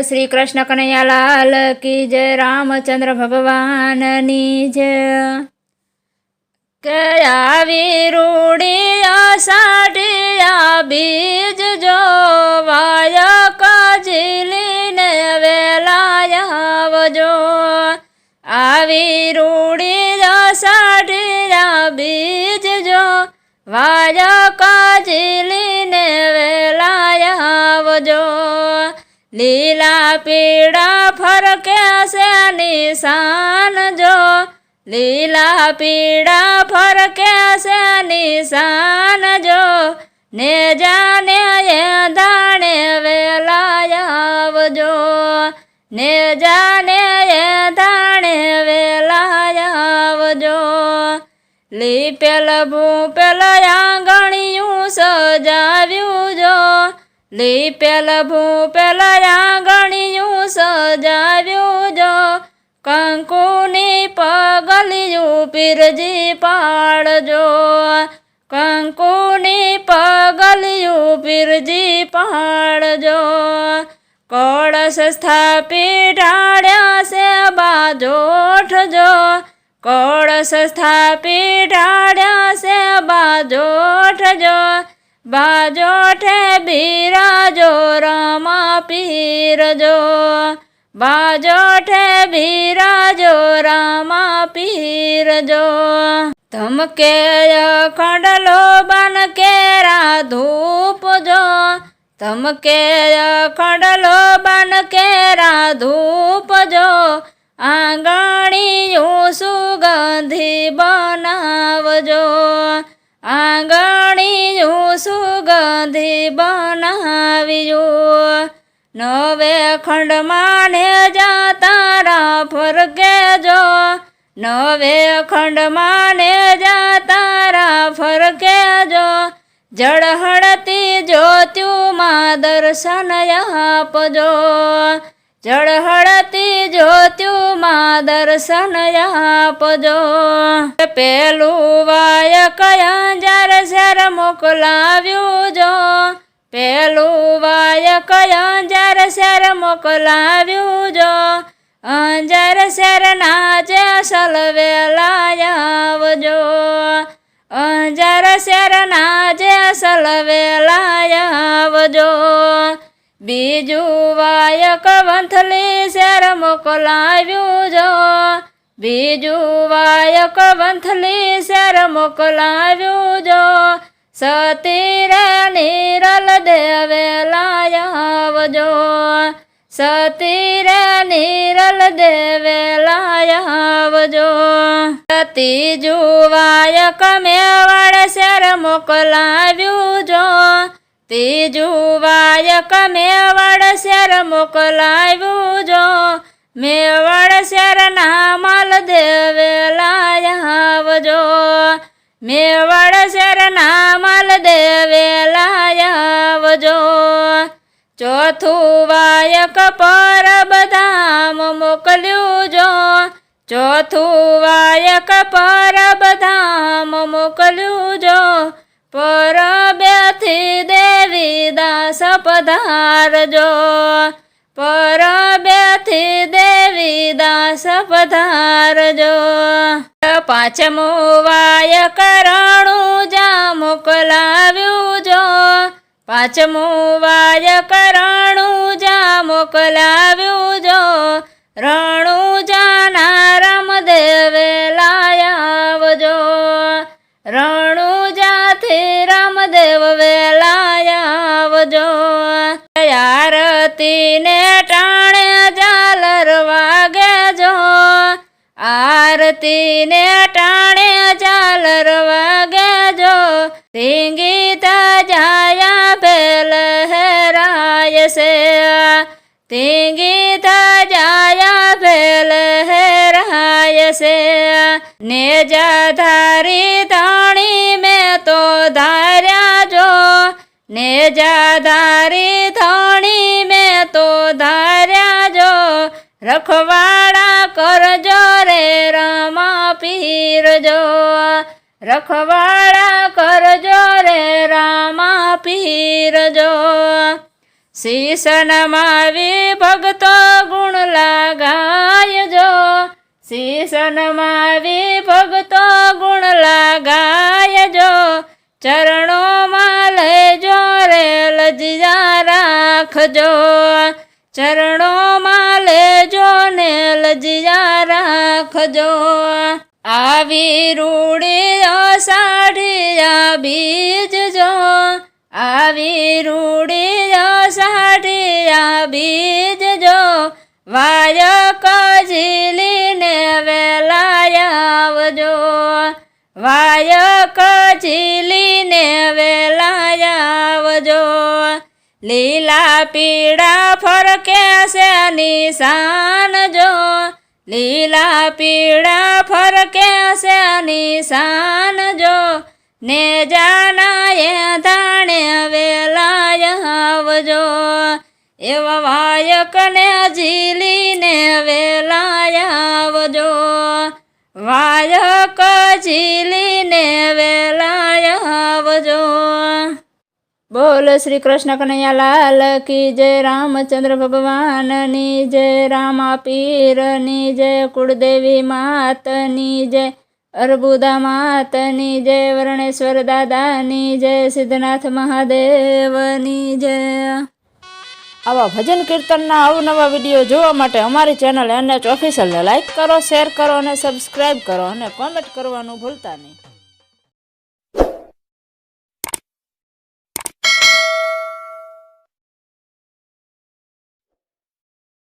श्री कृष्ण कन्हैयालाल की जय। रामचंद्र भगवाननी जय। के आवी रूड़ी आषाढ़िया बीज जो वाया काजिली ने वेलाया वजो। आवी रूड़ी आषाढ़िया बीज जो वाया काजिली ने वेलाया वजो। लीला पीड़ा फरक्या से निशान जो। लीला पीड़ा फरक्या से निशान जो। ने जाने ये दाने वेलाया वजो। ने जाने ये दाने वेलाया वजो। लीपेल भूपेल आंगणियों सजाव्યું जो। લીપેલ ભૂપેલ આંગણિયું સજાવ્યું જો। કંકુની પગલિયું પીરજી પાડજો। કંકુની પગલિયું પીરજી પાડજો। કળશ સ્થાપી ઢાળ્યા છે બાજોઠ જો। કળશ સ્થાપી ઢાળ્યા છે બાજોઠ જો। બાજોઠે બિરાજો રમા પીર જો। બાજોઠે બિરાજો રમા પીર જો। ધમકે અખંડલો બન કેરા ધૂપ જો। ધમકે અખંડલો બન કેરા ધૂપ જો। આંગણિયું સુગંધી બનાવજો। આંગણિયું સુગંધી બનાવ્યું। નવે ખંડમાં ને જા તારા ફરકે જો। નવે ખંડમાં ને જા તારા ફરકે જો। જળહળતી જ્યોત્યુમાં દર્શન આપજો। જળહળતી જ્યોત્યુમાં દર્શન આપજો। પેલું વાયક અંજાર શેર મોકલાવ્યું જો। પેલું વાયક અંજાર શેર મોકલાવ્યું જો। અંજાર શેર નાચે સલવેલા આવજો। અંજાર શેર નાચે સલવેલા આવજો। બીજું વાયક વંથલી શેર મોકલાવ્યું જો। બીજું વાયક વંથલી શેર મોકલાવ્યું જો। સતી રે નિરલ દેવેલા આવજો। સતી રે નિરલ દેવેલા આવજો। ત્રીજું વાયક મેવાડ શેર મોકલાવ્યું જો। ત્રીજું વાયક મેવાડ શેર મોકલાવ્યું જો। મેવાડ શેર ના માલ દેવેલા આવજો। મેવાડ શેર ના માલ દેવેલા આવજો। ચોથું વાયક પરબધામ મોકલ્યું જો। ચોથું વાયક પરબધામ મોકલ્યું જો। પરબેથી દેવી દાસ પધારજો। પરબેથી દેવી દાસ પધારજો। પાંચમું વાયક રણુજા મોકલાવ્યું જો। પાંચમું વાયક રણુજા મોકલાવ્યું જો। રણુજાના રામદેવેલા આવજો। રણુજાથી રામદેવ વેલા આવજો। આરતીને ટાણે ઝાલર વાગે જો। આરતીને ટાણે ઝાલર વાગે જો। ટીંગીત જાયા ભેલ હેરાય છે। ટીંગીત જાયા ભેલ હેરાય છે। ને જાધારી ધાણી મેં તો ધાર્યા જો। ને જાધારી ધાણી મેં તો ધાર્યા જો। રખવાડા કરજો રે રમા પીર જો। રખવાડા કરજો રે રામા પીર જો। શીશનમાં વિભક્તો ગુણ લગાયજો, શીશનમાં વિભક્તો ગુણ લગાયજો, ચરણોમાં લેજો રે લજ્જા રાખજો, ચરણોમાં લેજો ને લજ્જા રાખજો. આવી રૂડી અષાઢિયા બીજ જો, આવી રૂડી અષાઢિયા બીજ જો, વાયક ઝીલીને વેલાય આવજો, વાયક ઝીલીને વેલાય આવજો. લીલા પીળા ફરકે છે નિશાન જો, લીલા પીળા ફરકે છે નિશાન જો, ને જાનાએ ધાણે વેલાય આવજો, એવા વાયકને ઝીલીને વેલાય આવજો, વાયક ઝીલીને વેલાય આવજો. બોલ શ્રી કૃષ્ણ કનૈયા લાલ કી જય, રામચંદ્ર ભગવાનની જય, રામા પીરની જય, કુળદેવી માતની જય, અર્બુદા માતની જય, વર્ણેશ્વર દાદાની જય, સિદ્ધનાથ મહાદેવની જય. આવા ભજન કીર્તનના અવનવા વિડીયો જોવા માટે અમારી ચેનલ NH ઓફિશિયલને લાઈક કરો, શેર કરો અને સબસ્ક્રાઈબ કરો અને કોમેન્ટ કરવાનું ભૂલતા નહીં.